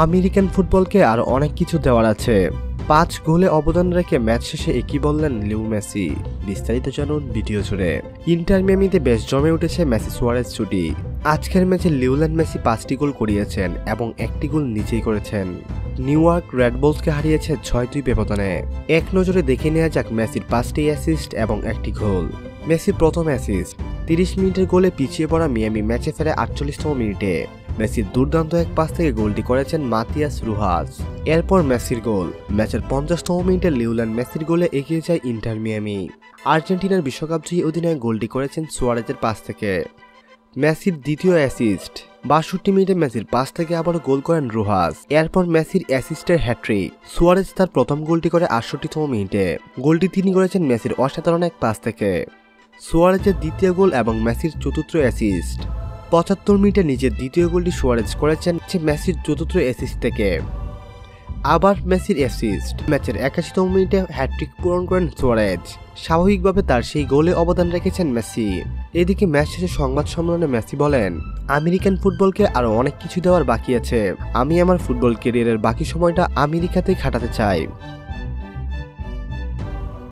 American ফুটবলকে আরও অনেক কিছু দেওয়ার আছে। 5 গোলে অবদান রেখে ম্যাচ শেষে একই বললেন লিও মেসি। বিস্তারিত জানুন ভিডিও জুড়ে। ইন্টার মিয়ামিতে বেশ জমে উঠেছে মেসি সুয়ারেজ জুটি। আজকের ম্যাচে লিওনেল মেসি 5টি গোল করিয়েছেন এবং 1টি গোল নিজেই করেছেন। নিউ ইয়র্ক রেড বুলসকে হারিয়েছে 6-2 ব্যবধানে। এক নজরে দেখে নেওয়া যাক মেসির 5টি অ্যাসিস্ট এবং 1টি গোল। মেসির প্রথম অ্যাসিস্ট 30 মিনিটের গোলে পিছিয়ে পড়া মিয়ামি ম্যাচে ফেরে 48তম মিনিটে। মেসির দুর্দান্ত এক পাস থেকে গোলটি করেছেন মাতিয়াস রুহাস। এরপর মেসির গোল। ম্যাচের 50তম মিনিটে লিওনেল মেসির গোলে এগিয়ে যায় ইন্টার মিয়ামি। আর্জেন্টিনার বিশ্বকাপজয়ী অধিনায়ক গোলটি করেছেন সুয়ারেজের পাস থেকে। মেসির দ্বিতীয় অ্যাসিস্ট 62 মিনিটে মেসির পাস থেকে আবারও গোল করেন রুহাস। এরপর মেসির অ্যাসিস্টের হ্যাট্রিক। সুয়ারেজ তার প্রথম গোলটি করে 68তম মিনিটে। গোলটি তিনি করেছেন মেসির অসাধারণ এক পাস থেকে। সুয়ারেজের দ্বিতীয় গোল এবং মেসির চতুর্থ অ্যাসিস্ট 75 মিনিটে নিজের দ্বিতীয় গোলটি সুয়ারেজ করেছেন মেসির চতুর্থ অ্যাসিস্ট থেকে। আবার মেসির অ্যাসিস্ট ম্যাচের 81তম মিনিটে হ্যাট্রিক পূরণ করেন সুয়ারেজ। স্বাভাবিকভাবে তার সেই গোলে অবদান রেখেছেন মেসি। এদিকে ম্যাচ শেষে সংবাদ সম্মেলনে মেসি বলেন, আমেরিকান ফুটবলকে আরও অনেক কিছু দেওয়ার বাকি আছে। আমি আমার ফুটবল ক্যারিয়ারের বাকি সময়টা আমেরিকাতেই কাটাতে চাই।